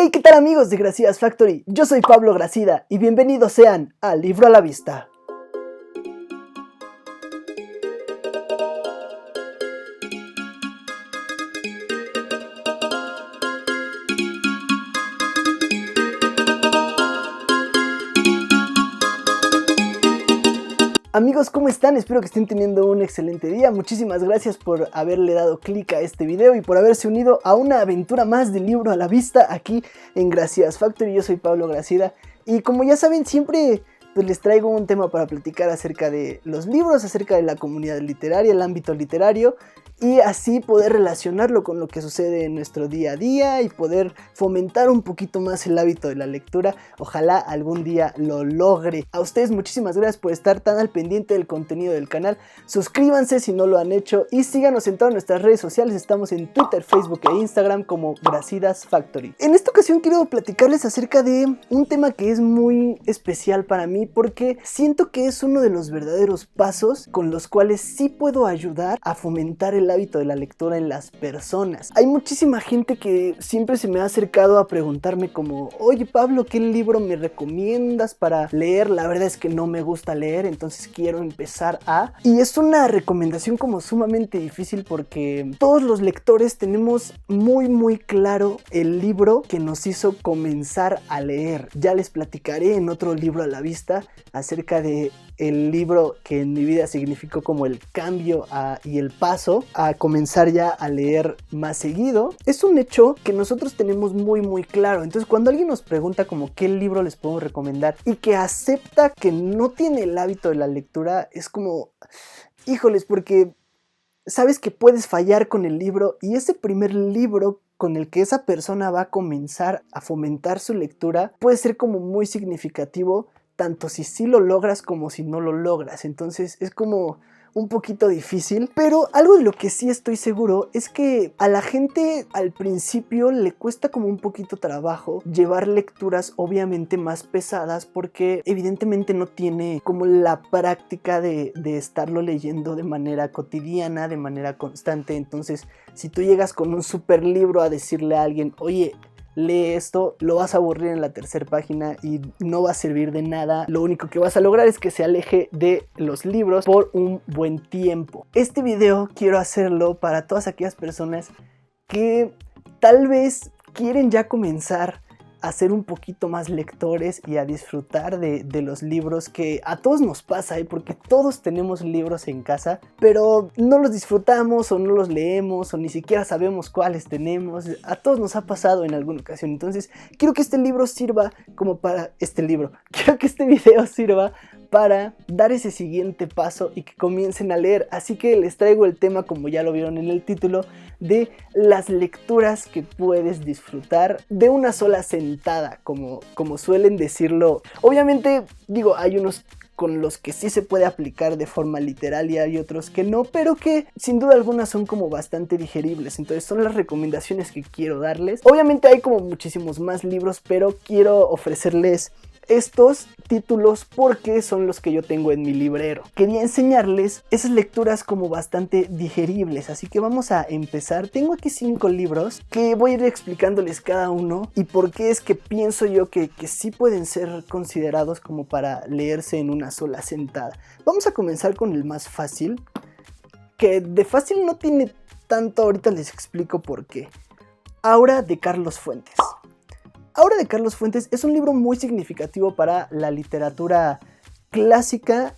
Hey, ¿qué tal amigos de Gracidas Factory? Yo soy Pablo Gracida y bienvenidos sean a Libro a la Vista. Amigos, ¿cómo están? Espero que estén teniendo un excelente día. Muchísimas gracias por haberle dado clic a este video y por haberse unido a una aventura más de Libro a la Vista aquí en Gracidas Factory. Yo soy Pablo Gracida y como ya saben, siempre les traigo un tema para platicar acerca de los libros, acerca de la comunidad literaria, el ámbito literario, y así poder relacionarlo con lo que sucede en nuestro día a día y poder fomentar un poquito más el hábito de la lectura. Ojalá algún día lo logre. A ustedes muchísimas gracias por estar tan al pendiente del contenido del canal. Suscríbanse si no lo han hecho y síganos en todas nuestras redes sociales. Estamos en Twitter, Facebook e Instagram como Gracidas Factory. En esta ocasión quiero platicarles acerca de un tema que es muy especial para mí porque siento que es uno de los verdaderos pasos con los cuales sí puedo ayudar a fomentar el hábito de la lectura en las personas. Hay muchísima gente que siempre se me ha acercado a preguntarme como: oye Pablo, ¿qué libro me recomiendas para leer? La verdad es que no me gusta leer, entonces quiero empezar a... Y es una recomendación como sumamente difícil porque todos los lectores tenemos muy claro el libro que nos hizo comenzar a leer. Ya les platicaré en otro Libro a la Vista acerca de el libro que en mi vida significó como el cambio y el paso a comenzar ya a leer más seguido. Es un hecho que nosotros tenemos muy claro. Entonces cuando alguien nos pregunta como qué libro les puedo recomendar y que acepta que no tiene el hábito de la lectura, es como, híjoles, porque sabes que puedes fallar con el libro y ese primer libro con el que esa persona va a comenzar a fomentar su lectura puede ser como muy significativo, tanto si sí lo logras como si no lo logras. Entonces es como un poquito difícil, pero algo de lo que sí estoy seguro es que a la gente al principio le cuesta como un poquito trabajo llevar lecturas obviamente más pesadas porque evidentemente no tiene como la práctica de estarlo leyendo de manera cotidiana, de manera constante. Entonces si tú llegas con un super libro a decirle a alguien: oye, lee esto, lo vas a aburrir en la tercera página y no va a servir de nada. Lo único que vas a lograr es que se aleje de los libros por un buen tiempo. Este video quiero hacerlo para todas aquellas personas que tal vez quieren ya comenzar a ser un poquito más lectores y a disfrutar de los libros, que a todos nos pasa, porque todos tenemos libros en casa, pero no los disfrutamos o no los leemos o ni siquiera sabemos cuáles tenemos. A todos nos ha pasado en alguna ocasión. Entonces quiero que este libro sirva como para quiero que este video sirva para dar ese siguiente paso y que comiencen a leer. Así que les traigo el tema, como ya lo vieron en el título, de las lecturas que puedes disfrutar de una sola sentada, como suelen decirlo. Obviamente, hay unos con los que sí se puede aplicar de forma literaria y otros que no, pero que sin duda alguna son como bastante digeribles. Entonces son las recomendaciones que quiero darles. Obviamente hay como muchísimos más libros, pero quiero ofrecerles estos títulos porque son los que yo tengo en mi librero. Quería enseñarles esas lecturas como bastante digeribles, así que vamos a empezar. Tengo aquí 5 libros que voy a ir explicándoles cada uno y por qué es que pienso yo que sí pueden ser considerados como para leerse en una sola sentada. Vamos a comenzar con el más fácil, que de fácil no tiene tanto. Ahorita les explico por qué. Aura, de Carlos Fuentes. Aura, de Carlos Fuentes es un libro muy significativo para la literatura clásica.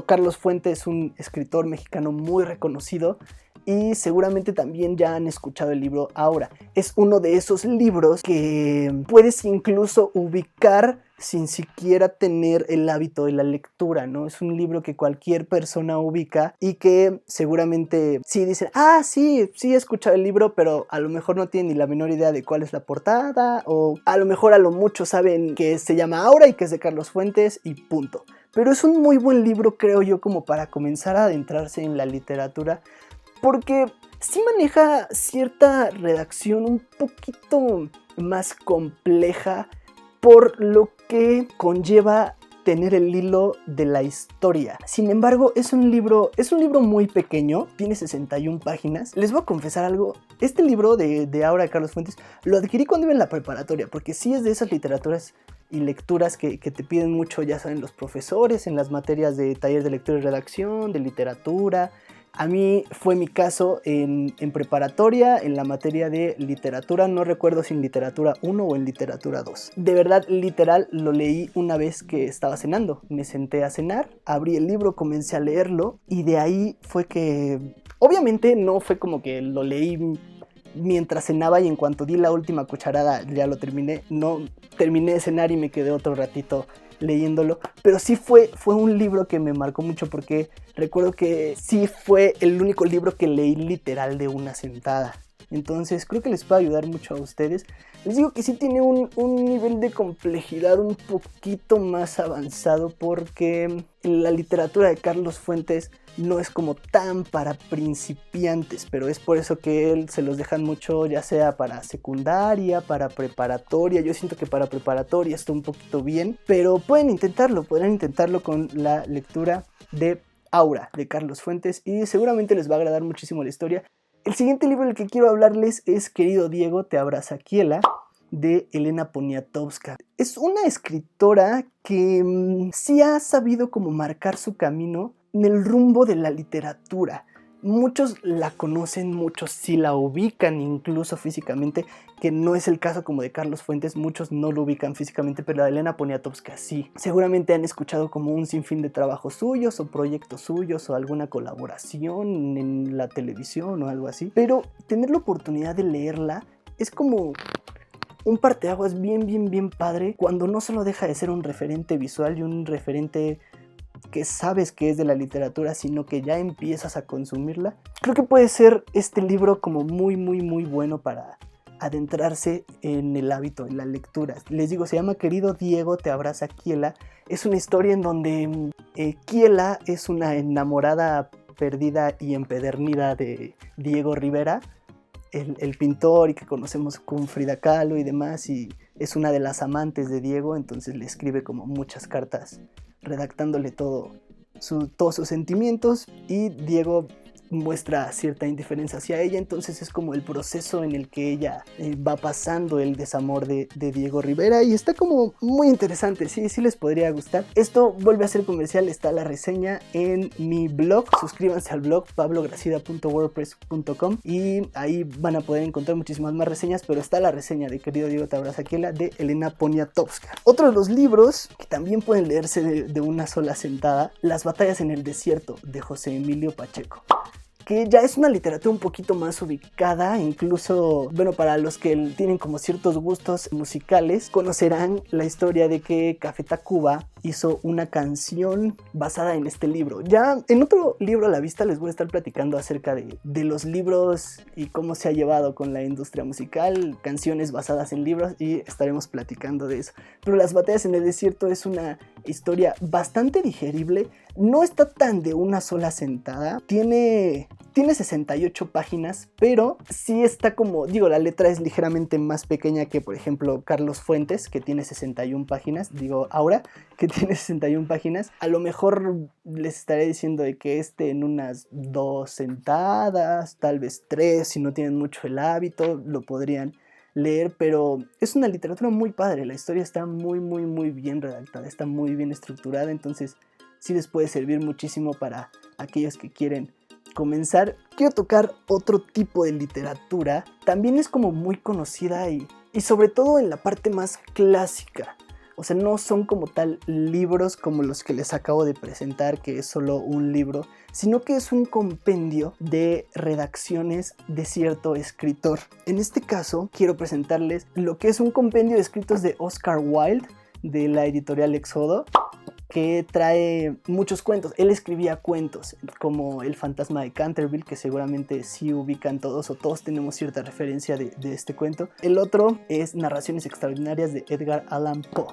Carlos Fuentes es un escritor mexicano muy reconocido y seguramente también ya han escuchado el libro Aura. Es uno de esos libros que puedes incluso ubicar sin siquiera tener el hábito de la lectura, ¿no? Es un libro que cualquier persona ubica y que seguramente sí dicen: sí he escuchado el libro, pero a lo mejor no tienen ni la menor idea de cuál es la portada, o a lo mejor a lo mucho saben que se llama Aura y que es de Carlos Fuentes y punto. Pero es un muy buen libro, creo yo, como para comenzar a adentrarse en la literatura, porque sí maneja cierta redacción un poquito más compleja por lo que conlleva tener el hilo de la historia. Sin embargo, es un libro muy pequeño, tiene 61 páginas. Les voy a confesar algo, este libro de Aura de Carlos Fuentes lo adquirí cuando iba en la preparatoria, porque sí es de esas literaturas y lecturas que te piden mucho, ya saben, los profesores en las materias de taller de lectura y redacción, de literatura. A mí fue mi caso en preparatoria, en la materia de literatura, no recuerdo si en literatura 1 o en literatura 2. De verdad, literal, lo leí una vez que estaba cenando. Me senté a cenar, abrí el libro, comencé a leerlo y de ahí fue que... Obviamente no fue como que lo leí mientras cenaba y en cuanto di la última cucharada ya lo terminé. No terminé de cenar y me quedé otro ratito leyéndolo, pero sí fue un libro que me marcó mucho porque recuerdo que sí fue el único libro que leí literal de una sentada. Entonces creo que les puede ayudar mucho a ustedes. Les digo que sí tiene un nivel de complejidad un poquito más avanzado porque la literatura de Carlos Fuentes no es como tan para principiantes, pero es por eso que él se los dejan mucho, ya sea para secundaria, para preparatoria. Yo siento que para preparatoria está un poquito bien, pero podrán intentarlo con la lectura de Aura de Carlos Fuentes y seguramente les va a agradar muchísimo la historia. El siguiente libro del que quiero hablarles es Querido Diego, te abraza Kiela, de Elena Poniatowska. Es una escritora que sí ha sabido como marcar su camino en el rumbo de la literatura. Muchos la conocen, muchos sí la ubican incluso físicamente, que no es el caso como de Carlos Fuentes, muchos no lo ubican físicamente, pero la de Elena Poniatowska sí. Seguramente han escuchado como un sinfín de trabajos suyos o proyectos suyos o alguna colaboración en la televisión o algo así, pero tener la oportunidad de leerla es como un parteaguas bien padre cuando no solo deja de ser un referente visual y un referente que sabes que es de la literatura, sino que ya empiezas a consumirla. Creo que puede ser este libro como muy bueno para adentrarse en el hábito, en la lectura. Les digo, se llama Querido Diego, te abraza Kiela. Es una historia en donde Kiela es una enamorada perdida y empedernida de Diego Rivera, el pintor y que conocemos con Frida Kahlo y demás, y es una de las amantes de Diego, entonces le escribe como muchas cartas redactándole todos sus sentimientos y Diego muestra cierta indiferencia hacia ella, entonces es como el proceso en el que ella va pasando el desamor de Diego Rivera y está como muy interesante, sí les podría gustar. Esto vuelve a ser comercial, está la reseña en mi blog, suscríbanse al blog pablogracida.wordpress.com y ahí van a poder encontrar muchísimas más reseñas, pero está la reseña de Querido Diego, te abraza Kiela de Elena Poniatowska. Otro de los libros que también pueden leerse de una sola sentada, Las batallas en el desierto de José Emilio Pacheco, que ya es una literatura un poquito más ubicada, incluso, bueno, para los que tienen como ciertos gustos musicales, conocerán la historia de que Café Tacuba hizo una canción basada en este libro. Ya en otro libro a la vista les voy a estar platicando acerca de los libros y cómo se ha llevado con la industria musical, canciones basadas en libros, y estaremos platicando de eso. Pero Las batallas en el desierto es una historia bastante digerible, no está tan de una sola sentada, tiene 68 páginas, pero sí está como, digo, la letra es ligeramente más pequeña que, por ejemplo, Carlos Fuentes, que tiene 61 páginas, digo, Aura, que tiene 61 páginas. A lo mejor les estaré diciendo de que en unas 2 sentadas, tal vez 3, si no tienen mucho el hábito, lo podrían leer, pero es una literatura muy padre, la historia está muy bien redactada, está muy bien estructurada, entonces sí les puede servir muchísimo para aquellos que quieren comenzar. Quiero tocar otro tipo de literatura, también es como muy conocida y sobre todo en la parte más clásica. O sea, no son como tal libros como los que les acabo de presentar, que es solo un libro, sino que es un compendio de redacciones de cierto escritor. En este caso, quiero presentarles lo que es un compendio de escritos de Oscar Wilde, de la editorial Éxodo, que trae muchos cuentos. Él escribía cuentos como El fantasma de Canterville, que seguramente sí ubican todos o todos tenemos cierta referencia de este cuento. El otro es Narraciones extraordinarias de Edgar Allan Poe.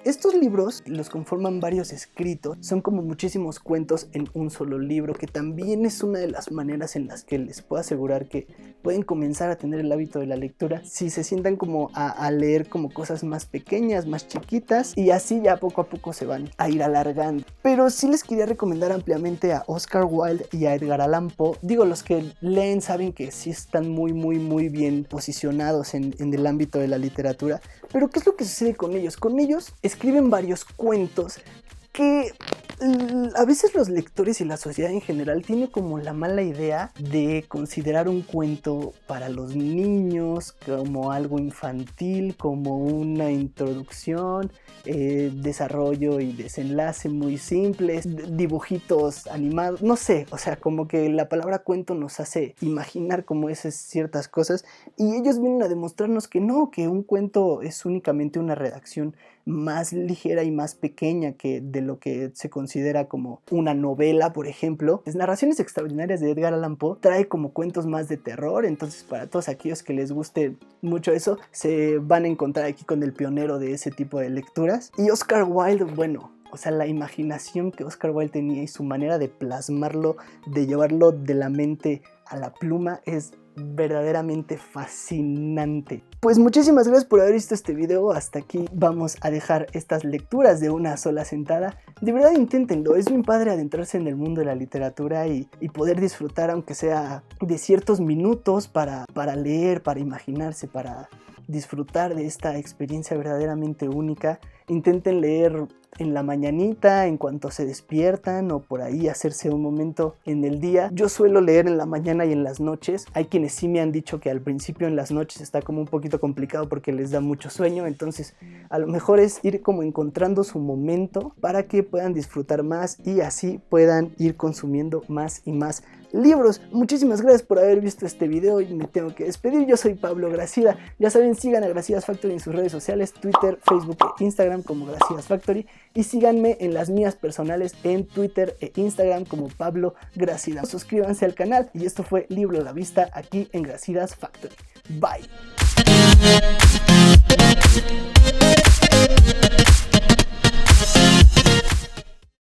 Estos libros los conforman varios escritos, son como muchísimos cuentos en un solo libro, que también es una de las maneras en las que les puedo asegurar que pueden comenzar a tener el hábito de la lectura si se sientan como a leer como cosas más pequeñas, más chiquitas, y así ya poco a poco se van a ir alargando. Pero sí les quería recomendar ampliamente a Oscar Wilde y a Edgar Allan Poe. Digo, los que leen saben que sí están muy bien posicionados en el ámbito de la literatura, pero ¿qué es lo que sucede con ellos? Con ellos escriben varios cuentos que a veces los lectores y la sociedad en general tiene como la mala idea de considerar un cuento para los niños como algo infantil, como una introducción, desarrollo y desenlace muy simples, dibujitos animados, no sé, o sea, como que la palabra cuento nos hace imaginar como esas ciertas cosas, y ellos vienen a demostrarnos que no, que un cuento es únicamente una redacción más ligera y más pequeña que de lo que se considera como una novela, por ejemplo. Las Narraciones Extraordinarias de Edgar Allan Poe trae como cuentos más de terror, entonces para todos aquellos que les guste mucho eso, se van a encontrar aquí con el pionero de ese tipo de lecturas. Y Oscar Wilde, bueno, o sea, la imaginación que Oscar Wilde tenía y su manera de plasmarlo, de llevarlo de la mente a la pluma es verdaderamente fascinante. Pues muchísimas gracias por haber visto este video. Hasta aquí vamos a dejar estas lecturas de una sola sentada. De verdad inténtenlo, es muy padre adentrarse en el mundo de la literatura y poder disfrutar, aunque sea de ciertos minutos, para leer, para imaginarse, para disfrutar de esta experiencia verdaderamente única. Intenten leer en la mañanita, en cuanto se despiertan, o por ahí hacerse un momento en el día. Yo suelo leer en la mañana y en las noches. Hay quienes sí me han dicho que al principio en las noches está como un poquito complicado porque les da mucho sueño, entonces a lo mejor es ir como encontrando su momento para que puedan disfrutar más y así puedan ir consumiendo más y más libros. Muchísimas gracias por haber visto este video y me tengo que despedir. Yo soy Pablo Gracida. Ya saben, sigan a Gracidas Factory en sus redes sociales, Twitter, Facebook e Instagram como Gracidas Factory, y síganme en las mías personales en Twitter e Instagram como Pablo Gracida. Suscríbanse al canal y esto fue Libro a la Vista aquí en Gracidas Factory. Bye.